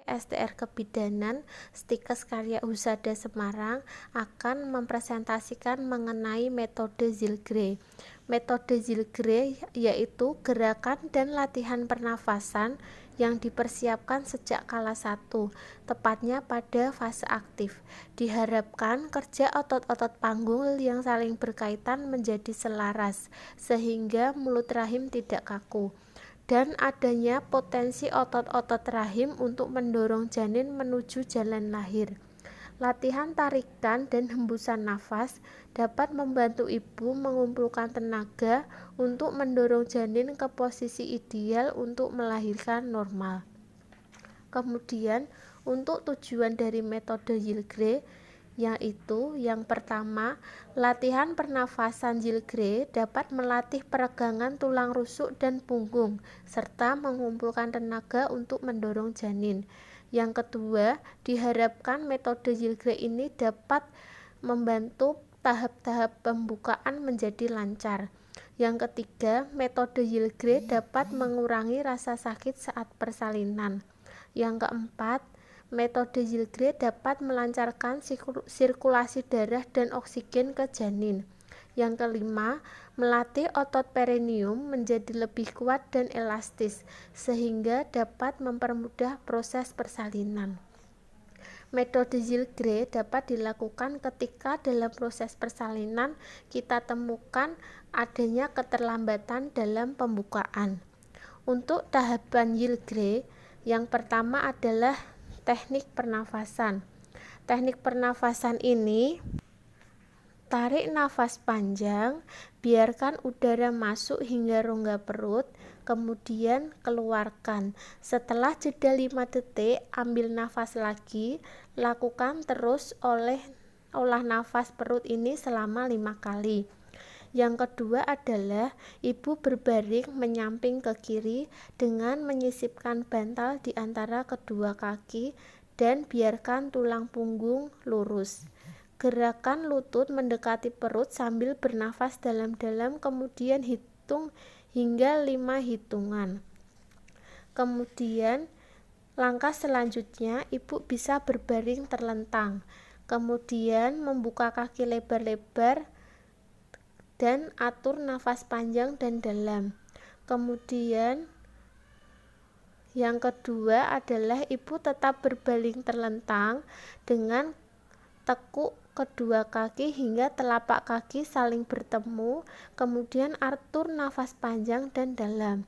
STR Kebidanan Stikes Karya Husada Semarang akan mempresentasikan mengenai metode Zilgre. Metode Zilgre yaitu gerakan dan latihan pernafasan yang dipersiapkan sejak kelas 1, tepatnya pada fase aktif. Diharapkan kerja otot-otot panggul yang saling berkaitan menjadi selaras, sehingga mulut rahim tidak kaku, dan adanya potensi otot-otot rahim untuk mendorong janin menuju jalan lahir. Latihan tarikan dan hembusan nafas dapat membantu ibu mengumpulkan tenaga untuk mendorong janin ke posisi ideal untuk melahirkan normal. Kemudian, untuk tujuan dari metode Zilgre, yaitu yang pertama, latihan pernafasan Zilgre dapat melatih peregangan tulang rusuk dan punggung, serta mengumpulkan tenaga untuk mendorong janin. Yang kedua, diharapkan metode Zilgre ini dapat membantu tahap-tahap pembukaan menjadi lancar. Yang ketiga, metode Zilgre dapat mengurangi rasa sakit saat persalinan. Yang keempat, metode Zilgre dapat melancarkan sirkulasi darah dan oksigen ke janin. Yang kelima, melatih otot perineum menjadi lebih kuat dan elastis, sehingga dapat mempermudah proses persalinan. Metode Zilgre dapat dilakukan ketika dalam proses persalinan kita temukan adanya keterlambatan dalam pembukaan. Untuk tahapan Zilgre, yang pertama adalah teknik pernafasan. Teknik pernafasan ini, tarik nafas panjang, biarkan udara masuk hingga rongga perut, kemudian keluarkan. Setelah jeda 5 detik, ambil nafas lagi, lakukan terus olah nafas perut ini selama 5 kali. Yang kedua adalah ibu berbaring menyamping ke kiri dengan menyisipkan bantal di antara kedua kaki dan biarkan tulang punggung lurus. Gerakan lutut mendekati perut sambil bernafas dalam-dalam, kemudian hitung hingga 5 hitungan. Kemudian langkah selanjutnya ibu bisa berbaring terlentang, kemudian membuka kaki lebar-lebar dan atur nafas panjang dan dalam. Kemudian yang kedua adalah ibu tetap berbaring terlentang dengan tekuk kedua kaki hingga telapak kaki saling bertemu, kemudian atur nafas panjang dan dalam.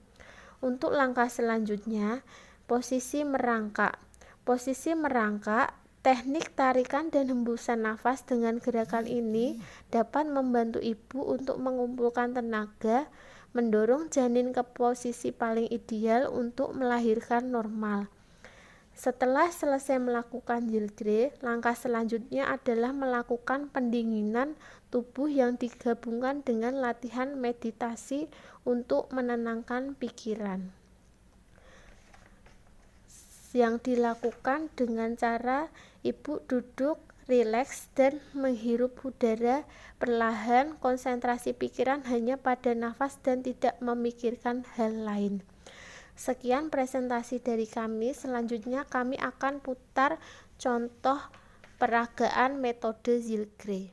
Untuk langkah selanjutnya, posisi merangkak. Posisi merangkak, teknik tarikan dan hembusan nafas dengan gerakan ini dapat membantu ibu untuk mengumpulkan tenaga, mendorong janin ke posisi paling ideal untuk melahirkan normal. Setelah selesai melakukan Zilgre, langkah selanjutnya adalah melakukan pendinginan tubuh yang digabungkan dengan latihan meditasi untuk menenangkan pikiran. Yang dilakukan dengan cara ibu duduk, rileks, dan menghirup udara perlahan, konsentrasi pikiran hanya pada nafas dan tidak memikirkan hal lain. Sekian presentasi dari kami. Selanjutnya kami akan putar contoh peragaan metode Zilgre.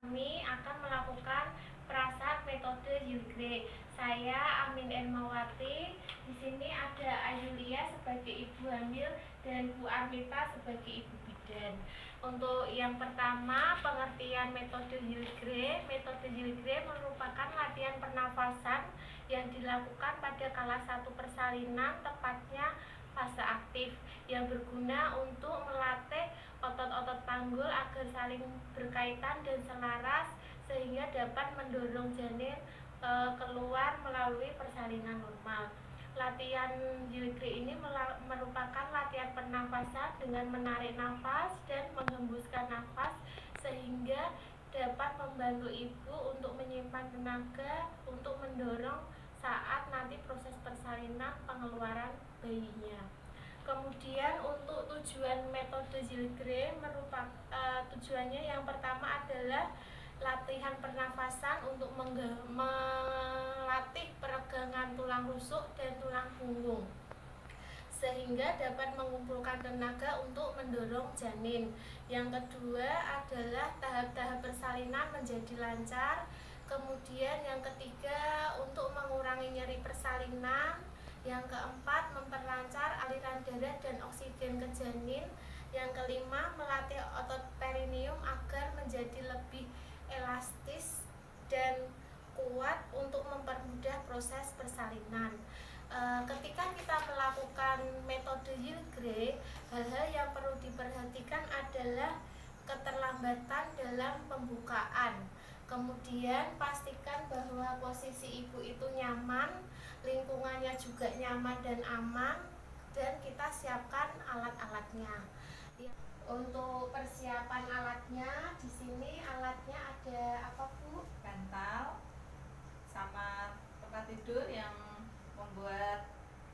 Kami akan melakukan perasaan metode Zilgre. Saya Amin Ermawati. Di sini ada Ayulia sebagai ibu hamil dan Bu Armita sebagai ibu bidan. Untuk yang pertama, pengertian metode Zilgre. Metode Zilgre merupakan latihan pernafasan yang dilakukan pada kelas 1 persalinan, tepatnya fase aktif, yang berguna untuk melatih otot-otot panggul agar saling berkaitan dan selaras sehingga dapat mendorong janin keluar melalui persalinan normal. Latihan Zilgre ini merupakan latihan pernafasan dengan menarik nafas dan menghembuskan nafas sehingga dapat membantu ibu untuk menyimpan tenaga untuk mendorong saat nanti proses persalinan pengeluaran bayinya. Kemudian untuk tujuan metode Zilgre tujuannya yang pertama adalah latihan pernafasan untuk melatih peregangan tulang rusuk dan tulang punggung. sehingga dapat mengumpulkan tenaga untuk mendorong janin. Yang kedua adalah tahap-tahap persalinan menjadi lancar. Kemudian yang ketiga untuk mengurangi nyeri persalinan. Yang keempat memperlancar aliran darah dan oksigen ke janin. Yang kelima melatih otot perineum agar menjadi lebih elastis dan kuat untuk mempermudah proses persalinan. Ketika kita melakukan metode Yilgray, hal-hal yang perlu diperhatikan adalah keterlambatan dalam pembukaan. Kemudian pastikan bahwa posisi ibu itu nyaman, lingkungannya juga nyaman dan aman, dan kita siapkan alat-alatnya. Untuk persiapan alatnya, di sini alatnya ada apa, Bu? Bantal sama tempat tidur yang membuat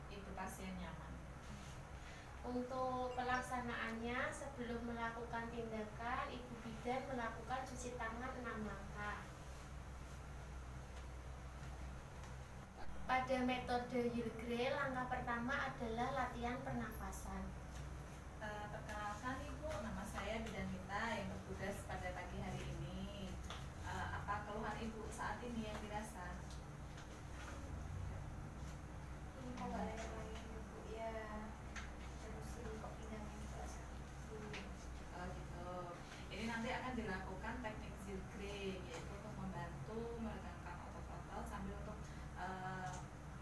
ibu pasien nyaman. Untuk pelaksanaannya, sebelum melakukan tindakan, ibu bidan melakukan cuci tangan 6 langkah. Pada metode Yilgray, langkah pertama adalah latihan pernafasan. Perkenalkan Ibu, nama saya Bidan Mita yang bertugas pada pagi hari ini. Apa keluhan Ibu saat ini yang dirasa? Gitu. Ini nanti akan dilakukan teknik Yilgray, yaitu untuk membantu meregangkan otot-otot sambil untuk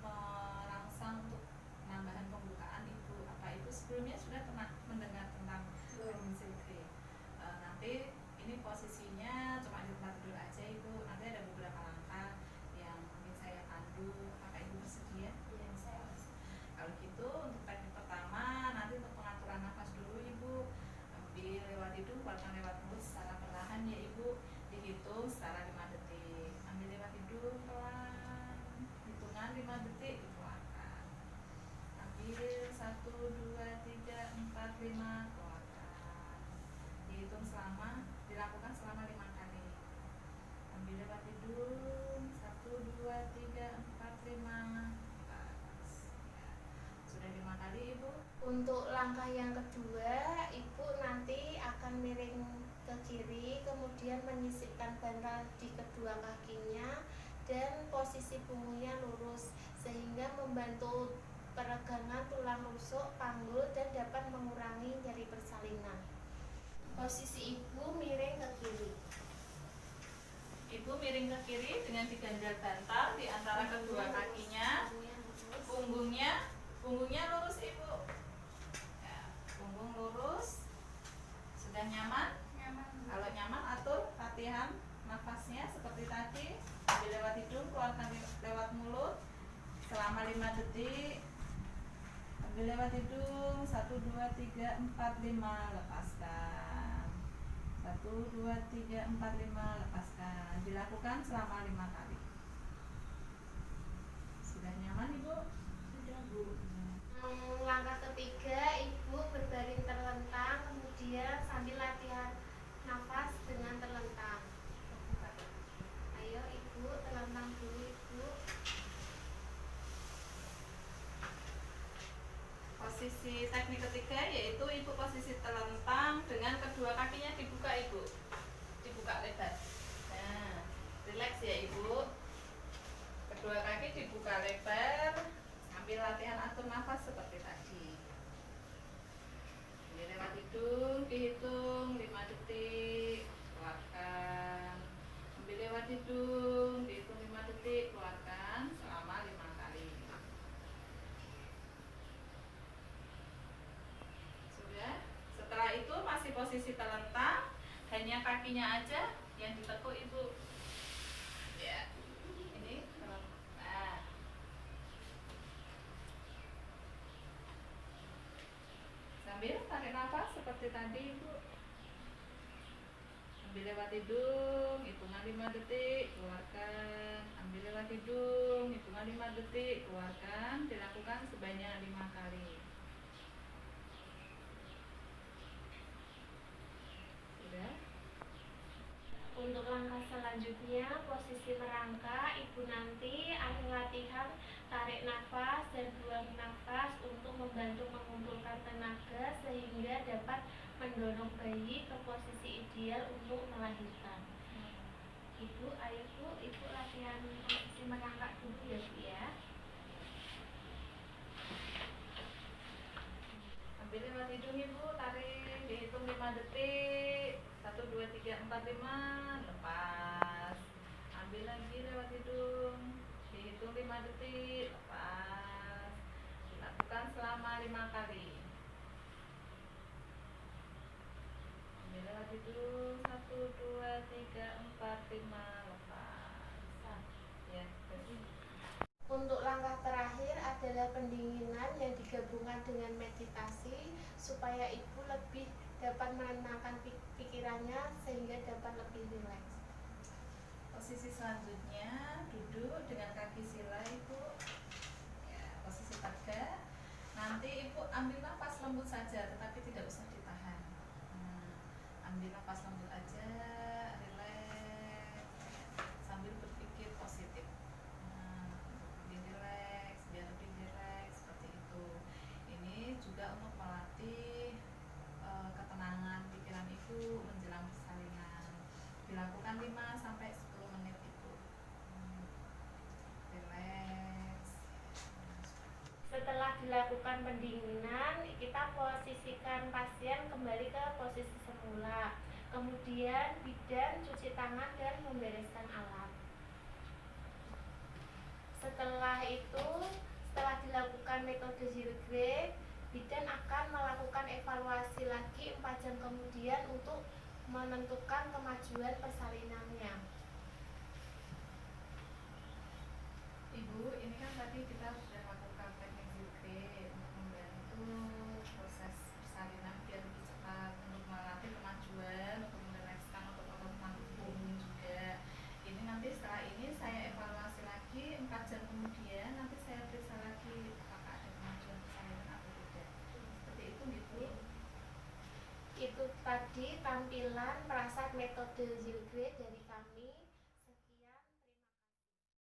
merangsang untuk penambahan pembukaan ibu. Apa ibu sebelumnya sudah pernah mendengar tentang teknik Yilgray? Nanti ini posisinya cuma di tempat tidur aja ibu. Nanti ada beberapa langkah yang mungkin saya pandu. Apakah ibu bersedia? Ya, saya. Kalau gitu untuk teknik pertama nanti untuk pengaturan nafas dulu ibu. Ambil lewat hidung, keluarkan lewat mulut secara perlahan ya ibu. Dihitung secara 5 detik. Ambil lewat hidung pelan, hitungan 5 detik dikeluarkan. Ambil 1, 2, 3, 4, 5, keluarkan. Dihitung dilakukan selama 5 kali. Ambil lewat hidung 1, 2, 3, 4, 5. Sudah 5 kali ibu. Untuk langkah yang kedua, ibu nanti akan miring ke kiri, kemudian menyisipkan bantal di kedua kakinya dan posisi punggungnya lurus sehingga membantu peregangan tulang rusuk, panggul dan dapat mengurangi nyeri persalinan. Posisi ibu miring ke kiri. Ibu miring ke kiri dengan diganjal bantal di antara kedua kakinya. Punggungnya lurus ibu. Ya, punggung lurus. Sudah nyaman? Nyaman. Kalau nyaman atur latihan nafasnya seperti tadi. Ambil lewat hidung, keluarkan lewat mulut selama 5 detik. Ambil lewat hidung 1, 2, 3, 4, 5, lepaskan. 1, 2, 3, 4, 5, lepaskan. Dilakukan selama 5 kali. Sudah nyaman ibu? Sudah Bu. Langkah ketiga, ibu berbaring terlentang, kemudian sambil latihan nafas dengan terlentang. Ayo ibu, terlentang dulu ibu. Posisi teknik ketiga yaitu ibu posisi terlentang dengan kedua kakinya dibuka ibu. Dibuka lebar. Nah, rileks ya ibu. Kedua kaki dibuka lebar. Ambil latihan atur nafas seperti tadi. Ini lewat hidung, dihitung 5 detik, keluarkan. Ambil lewat hidung, dihitung 5 detik, keluarkan selama 5 kali. Sudah. Setelah itu masih posisi terlentang, hanya kakinya aja yang ditekuk ibu. Ya, ini terlentang. Nah. Sambil tarik nafas seperti tadi ibu. Ambil lewat hidung, hitungan 5 detik, keluarkan. Ambil lewat hidung, hitungan 5 detik, keluarkan. Dilakukan sebanyak 5 kali. Sudah. Untuk langkah selanjutnya, posisi merangkak, ibu nanti akan latihan tarik nafas dan buang nafas untuk membantu mengurangi menggunakan tenaga sehingga dapat mendorong bayi ke posisi ideal untuk melahirkan. Ibu, ayo Bu, Ibu latihan posisi merangkak dulu ya Bu ya. Ambil lewat hidung Ibu, tarik, dihitung 5 detik. 1, 2, 3, 4, 5, lepas. Ambil lagi lewat hidung, dihitung 5 detik, lepas. Dilakukan selama 5 kali. Ambil lewat hidung, 1, 2, 3, 4, 5, lepas. Ya, terus. Untuk langkah terakhir adalah pendinginan yang digabungkan dengan meditasi supaya ibu lebih dapat menenangkan pikirannya sehingga dapat lebih rileks. Posisi selanjutnya duduk dengan kaki sila Ibu. Ya, posisi tegak. Nanti Ibu ambil nafas lembut saja, tetapi tidak usah ditahan. Ambil nafas lembut aja, rileks, sambil berpikir positif. Lebih rileks, biar lebih rileks seperti itu. Ini juga untuk melatih ketenangan pikiran Ibu menjelang persalinan. Dilakukan 5 sampai 10 menit Ibu. Rileks. Setelah dilakukan pendinginan, kita posisikan pasien kembali ke posisi semula. Kemudian bidan cuci tangan dan membereskan alat. Setelah dilakukan metode Zilgre, bidan akan melakukan evaluasi lagi 4 jam kemudian untuk menentukan kemajuan persalinannya. Ibu, ini kan tadi kita sudah lakukan teknik Zilgre untuk membantu proses persalinan biar lebih cepat, untuk melatih kemajuan, untuk merilekskan otot punggung juga. Ini nanti setelah ini saya evaluasi lagi 4 jam kemudian, nanti saya periksa lagi apakah ada kemajuan persalinan atau tidak. Seperti itu Ibu. Itu tadi tampilan perasaan metode Zilgre dari kami.